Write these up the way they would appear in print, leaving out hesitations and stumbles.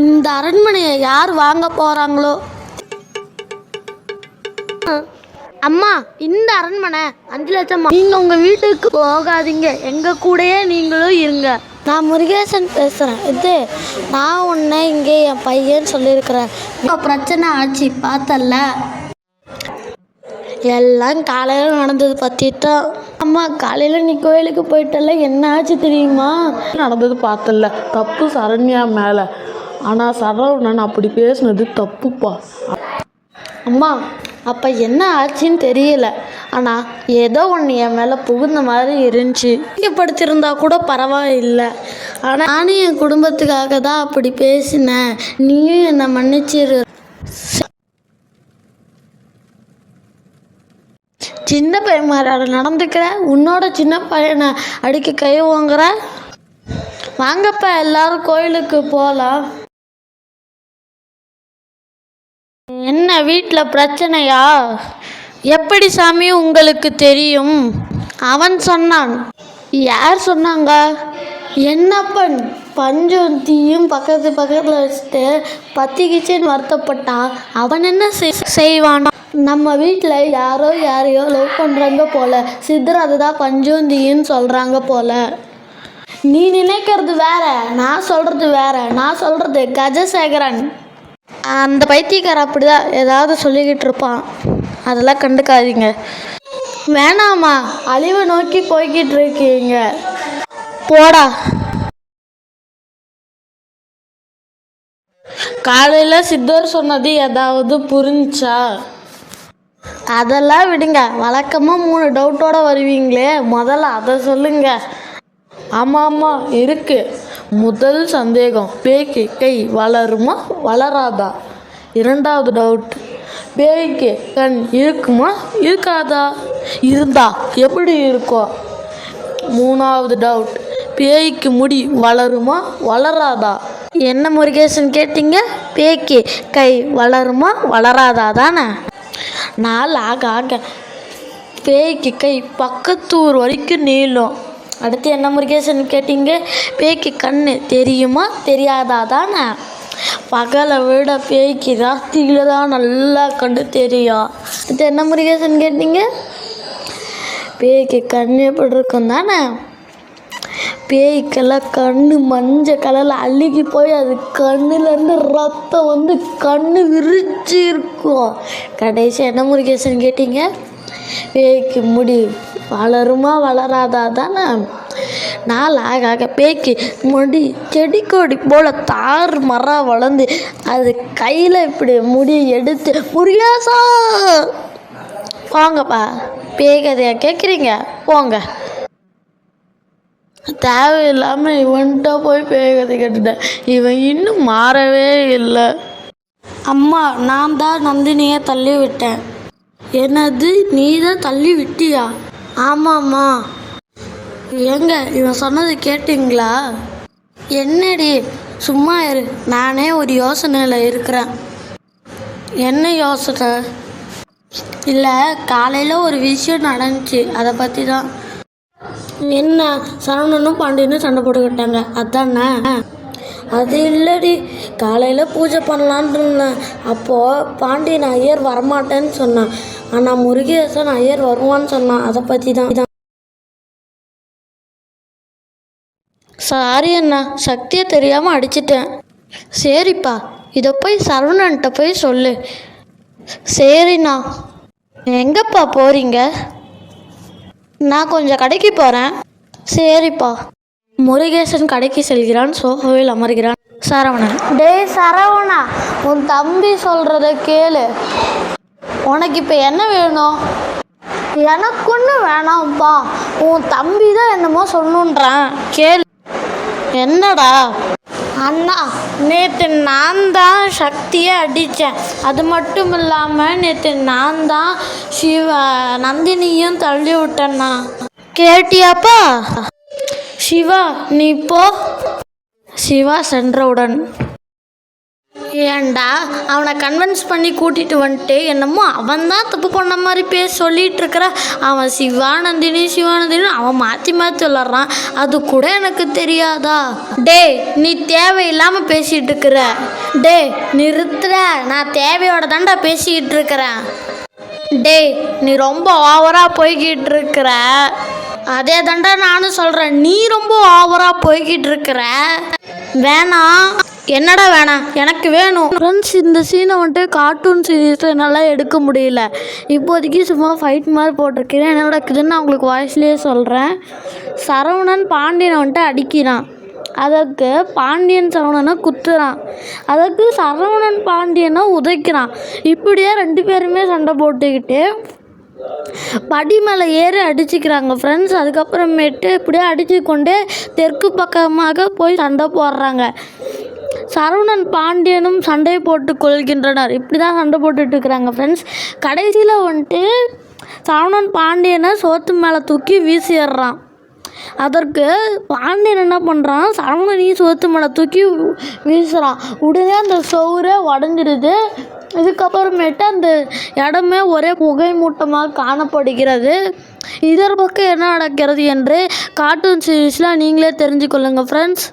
இந்த அரண்மனையை யார் வாங்க போகிறாங்களோ? அம்மா, இந்த அரண்மனை 5 லட்சம். நீங்கள் உங்கள் வீட்டுக்கு போகாதீங்க, எங்கள் கூடயே நீங்களும் இருங்க. நான் முருகேசன் பேசுகிறேன். நான் உன்னை இங்கே என் பையன் சொல்லியிருக்கிறேன். இப்போ பிரச்சனை ஆச்சு பார்த்தல. எல்லாம் காலையில் நடந்தது பற்றி தான். அம்மா, காலையில் நீ கோயிலுக்கு போயிட்டல, என்ன ஆச்சு தெரியுமா? நடந்தது பார்த்தல, தப்பு சரண்யா மேலே. ஆனால் சரவணன் அப்படி பேசுனது தப்புப்பா. அம்மா, அப்போ என்ன ஆச்சுன்னு தெரியல. ஆனால் ஏதோ ஒன்று என் மேலே புகுந்த மாதிரி இருந்துச்சு. படுத்திருந்தா கூட பரவாயில்லை. ஆனால் நானும் என் குடும்பத்துக்காக தான் அப்படி பேசினேன். நீயும் என்னை மன்னிச்சிரு. சின்ன பையன் மாதிரி நடந்துக்கிற, உன்னோட சின்ன பையனை அடிக்க கை வாங்குற. வாங்கப்பா, எல்லாரும் கோயிலுக்கு போகலாம். என்ன வீட்டில் பிரச்சனையா? எப்படி சாமி உங்களுக்கு தெரியும்? அவன் சொன்னான். யார் சொன்னாங்க? என்னப்பன் பஞ்சும் தீயும் பக்கத்தில் வச்சுட்டு பத்திக்கிச்சேன்னு வருத்தப்பட்டான். அவன் என்ன செய்வானா? நம்ம வீட்டில் யாரையோ லவ் பண்ணுறாங்க போல. சித்தர் அதுதான் பஞ்சும் தீயும் சொல்கிறாங்க போல. நீ நினைக்கிறது வேற, நான் சொல்கிறது வேற. நான் சொல்கிறது கஜசேகரன். அந்த பைத்தியக்கார அப்படிதான் ஏதாவது சொல்லிக்கிட்டு இருப்பான். அதெல்லாம் கண்டுக்காதீங்க. வேணாமா, அழிவை நோக்கி போய்கிட்டு இருக்கீங்க. போடா. காலையில் சித்தர் சொன்னது ஏதாவது புரிஞ்சா? அதெல்லாம் விடுங்க. வழக்கமாக 3 டவுட்டோட வருவீங்களே, முதல்ல அதை சொல்லுங்க. ஆமாம் இருக்கு. முதல் சந்தேகம், பேய்க்கு கை வளருமா வளராதா? 2வது டவுட், பேய்க்கு கண் இருக்குமா இருக்காதா? இருந்தா எப்படி இருக்கும்? 3வது டவுட், பேய்க்கு முடி வளருமா வளராதா? என்ன முருகேசன் கேட்டீங்க? பேய்க்கு கை வளருமா வளராதா தானே? நாள் ஆக பேய்க்கு கை பக்கத்தூர் வரைக்கும் நீளும். அடுத்து என்ன முருகேசன் கேட்டீங்க? பேய்க்கு கண் தெரியுமா தெரியாதா தானே? பகலை விட பேய்க்கு ராத்திரியில் தான் நல்லா கண்டு தெரியும். அடுத்து என்ன முருகேசன் கேட்டீங்க? பேய்க்கு கண் எப்படி இருக்கும் தானே? பேய்க்கெல்லாம் கண் மஞ்சள் கலரில் அழுகி போய் அது கண்ணுலேருந்து ரத்தம் வந்து கண் விரிச்சு இருக்கும். கடைசி என்ன முருகேசன் கேட்டீங்க? பேய்க்கு முடி வளருமா வளராதா தானே? நாள் ஆக பேய்க்கு முடி செடி கொடி போல் தார் மரம் வளர்ந்து அது கையில் இப்படி முடி எடுத்து முருகேசா போங்கப்பா, பேய் கதையா கேட்குறீங்க? போங்க. தேவையில்லாமல் இவன்கிட்ட போய் பேய் கதை கேட்டுட்டேன். இவன் இன்னும் மாறவே இல்லை. அம்மா, நான் தான் நந்தினியை தள்ளி விட்டேன். என்னது, நீ தான் தள்ளி விட்டியா? ஆமாம்மா. எங்க இவன் சொன்னது கேட்டிங்களா? என்னடி சும்மா இரு, நானே ஒரு யோசனையில் இருக்கிறேன். என்ன யோசனை? இல்லை, காலையில் ஒரு விஷயம் நடந்துச்சு, அதை பற்றி தான். என்ன, சரவணனும் பாண்டியனும் சண்டை போட்டுக்கிட்டாங்க அதானே? அது இல்லடி, காலையில் பூஜை பண்ணலான்னு இருந்தேன். அப்போது பாண்டியன் ஐயர் வரமாட்டேன்னு சொன்னான். ஆனால் முருகேசன் ஐயர் வருவான்னு சொன்னான். அதை பற்றி தான். சாரி அண்ணா, சக்தியை தெரியாமல் அடிச்சிட்டேன். சரிப்பா, இதை போய் சரவணன்ட்ட போய் சொல்லு. சரிண்ணா. எங்கப்பா போகிறீங்க? நான் கொஞ்சம் கடைக்கு போகிறேன். சரிப்பா. முருகேசன் கடைக்கு செல்கிறான். சோஃபாவில் அமர்கிறான் சரவணன். டேய் சரவணா, உன் தம்பி சொல்கிறத கேளு. உனக்கு இப்போ என்ன வேணும்? எனக்கு ஒன்று வேணாம்ப்பா, உன் தம்பி தான் என்னமோ சொல்லணுன்றான், கேளு. என்னடா? அண்ணா, நேற்று நான் தான் சக்தியை அடித்தேன். அது மட்டும் இல்லாமல் நேற்று நான் தான் நந்தினியும் தள்ளி விட்டேன்னா. கேட்டியாப்பா? சிவா, நீ போ. சிவா சென்றவுடன், ஏன்டா அவனை கன்வின்ஸ் பண்ணி கூட்டிகிட்டு வந்துட்டு என்னமோ அவன் தான் தப்பு பண்ண மாதிரி சொல்லிகிட்டு இருக்கிற. அவன் சிவானந்தினி அவன் மாற்றி மாற்றி விளாட்றான். அது கூட எனக்கு தெரியாதா? டே நீ தேவையில்லாமல் பேசிகிட்டு இருக்கிற. டே நிறுத்துற, நான் தேவையோட தாண்டா பேசிக்கிட்டு இருக்கிறேன். டே நீ ரொம்ப ஓவராக போய்கிட்டு இருக்கிற. அதே தாண்டா நானும் சொல்கிறேன், நீ ரொம்ப ஓவராக போய்கிட்டு இருக்கிற. வேணாம். என்னடா வேணாம்? எனக்கு வேணும். ஃப்ரெண்ட்ஸ், இந்த சீனை வந்துட்டு கார்ட்டூன் சீரீஸில் என்னால் எடுக்க முடியல. இப்போதைக்கு சும்மா ஃபைட் மாதிரி போட்டிருக்கிறேன். என்ன நடக்குதுன்னு நான் உங்களுக்கு வாய்ஸ்லேயே சொல்கிறேன். சரவணன் பாண்டியனை வந்துட்டு அடிக்கிறான். அதற்கு பாண்டியன் சரவணனை குத்துறான். அதற்கு சரவணன் பாண்டியனை உதைக்கிறான். இப்படியே 2 பேருமே சண்டை போட்டுக்கிட்டு படி மேலே ஏறி அடிச்சுக்கிறாங்க ஃப்ரெண்ட்ஸ். அதுக்கப்புறமேட்டு இப்படியே அடிச்சுக்கொண்டே தெற்கு பக்கமாக போய் சண்டை போடுறாங்க. சரவணன் பாண்டியனும் சண்டை போட்டு கொள்கின்றனர். இப்படி தான் சண்டை போட்டுட்டு இருக்கிறாங்க ஃப்ரெண்ட்ஸ். கடைசியில் வந்துட்டு சரவணன் பாண்டியனை சோத்து மேலே தூக்கி வீசிடுறான். அதற்கு பாண்டியன் என்ன பண்ணுறான், சரவணனையும் சோத்து மேலே தூக்கி வீசுகிறான். உடனே அந்த சோறு உடஞ்சிடுது. இதுக்கப்புறமேட்டு அந்த இடமே ஒரே புகை மூட்டமாக காணப்படுகிறது. இதர் பக்கம் என்ன நடக்கிறது என்று கார்ட்டூன் சீரீஸில் நீங்களே தெரிஞ்சு கொள்ளுங்கள் ஃப்ரெண்ட்ஸ்.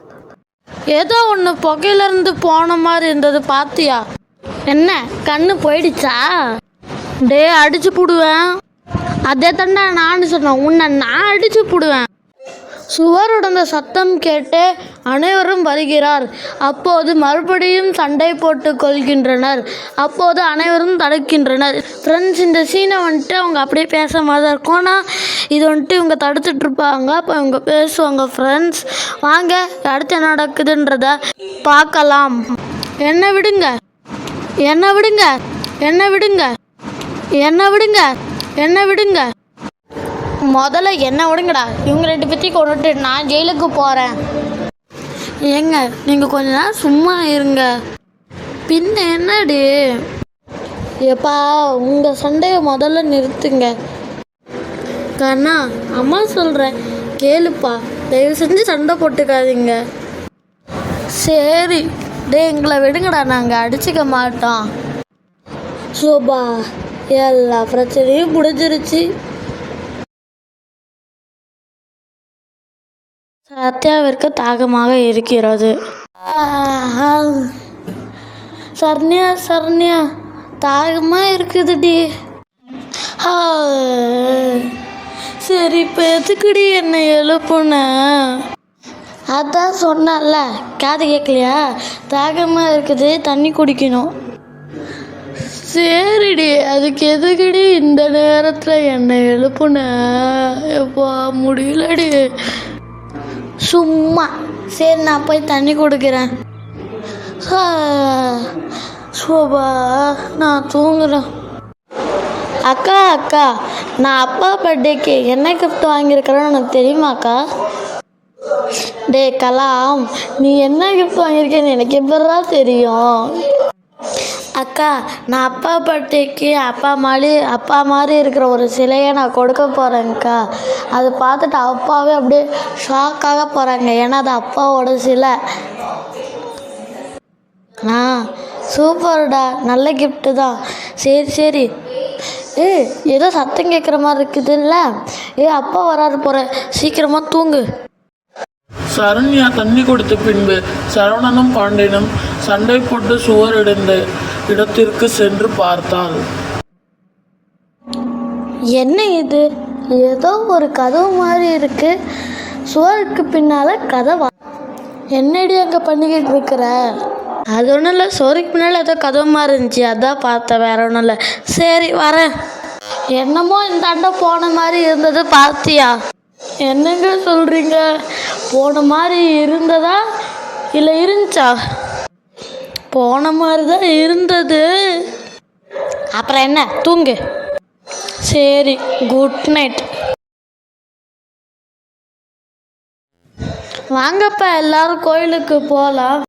ஏதோ ஒன்று புகையிலேருந்து போன மாதிரி இருந்தது, பார்த்தியா? என்ன கண்ணு போயிடுச்சா? டே அடிச்சு போடுவேன். அதே தாண்டா நான் சொன்னேன், உன்னை நான் அடிச்சு போடுவேன். சுவர் உடைந்த சத்தம் கேட்டு அனைவரும் வருகிறார். அப்போது மறுபடியும் சண்டை போட்டு கொள்கின்றனர். அப்போது அனைவரும் தடுக்கின்றனர். ஃப்ரெண்ட்ஸ், இந்த சீனை வந்துட்டு அவங்க அப்படியே பேச மாதிரி இருக்கும். ஆனால் இது வந்துட்டு இவங்க தடுத்துட்ருப்பாங்க. அப்போ இவங்க பேசுவாங்க. ஃப்ரெண்ட்ஸ், வாங்க அடுத்து என்ன நடக்குதுன்றத பார்க்கலாம். என்ன விடுங்க, என்ன விடுங்க, என்ன விடுங்க, என்ன விடுங்க, என்ன விடுங்க. முதல்ல என்ன விடுங்கடா. இவங்க 2 பற்றி கொண்டுட்டு நான் ஜெயிலுக்கு போகிறேன். ஏங்க நீங்கள் கொஞ்ச நேரம் சும்மா இருங்க. பின்ன என்னடி? ஏப்பா உங்கள் சண்டையை முதல்ல நிறுத்துங்க. கண்ணா, அம்மா சொல்கிறேன் கேளுப்பா. தயவு செஞ்சு சண்டை போட்டுக்காதீங்க. சரி டே எங்களை விடுங்கடா, நாங்கள் அடிச்சுக்க மாட்டோம். சோபா எல்லா பிரச்சனையும் முடிஞ்சிருச்சு. சத்யாவிற்கு தாகமாக இருக்கிறது. சரண்யா சரண்யா தாகமாக இருக்குதுடி. சரி இப்போ எதுக்குடி என்னை எழுப்புன? அதான் சொன்னல, காது கேட்கலையா? தாகமாக இருக்குது, தண்ணி குடிக்கணும். சரிடி, அதுக்கு எதுக்குடி இந்த நேரத்தில் என்னை எழுப்புன? எப்பா முடியலடி. சும்மா சரி நான் போய் தண்ணி கொடுக்குறேன். சோபா நான் தூங்குறேன். அக்கா அக்கா, நான் அப்பா பர்த்டேக்கு என்ன கிஃப்ட் வாங்கியிருக்கிறேன்னு உனக்கு தெரியுமாக்கா? டே கலாம், நீ என்ன கிஃப்ட் வாங்கியிருக்கேன்னு எனக்கு எப்படிதான் தெரியும்? அக்கா, நான் அப்பா பர்த்டேக்கு அப்பா மாதிரி இருக்கிற ஒரு சிலையை நான் கொடுக்க போகிறேங்க்கா. அதை பார்த்துட்டு அப்பாவே அப்படியே ஷாக்காக போகிறாங்க. ஏன்னா அது அப்பாவோட சிலை. சூப்பர்டா, நல்ல கிஃப்ட்டு தான். சரி சரி. ஏதோ சத்தம் கேட்குற மாதிரி இருக்குதுல்ல? அப்பா வராது போகிறேன், சீக்கிரமாக தூங்கு. சரண்யா தண்ணி கொடுத்த பின்பு சரவணனும் பாண்டியனும் சண்டை போட்டு சுவர் இடிந்த இடத்திற்கு சென்று பார்த்தாள். என்ன இது? ஏதோ ஒரு கதவு மாதிரி இருக்கு. சுவருக்கு பின்னால கதவா? என்னடி அங்கே பண்ணிக்கிட்டு இருக்கிற? அது ஒன்றும் இல்லை, சுவருக்கு பின்னால் ஏதோ கதவு மாதிரி இருந்துச்சு, அதான் பார்த்தேன், வேற ஒன்றும் இல்லை. சரி வரேன். என்னமோ இந்த அண்டை போன மாதிரி இருந்தது, பார்த்தியா? என்னங்க சொல்கிறீங்க? போன மாதிரி இருந்ததா இல்லை இருந்துச்சா? போன மாதிரி தான் இருந்தது. அப்புறம் என்ன, தூங்கு. சரி, குட் நைட். வாங்கப்பா எல்லாரும் கோயிலுக்கு போகலாம்.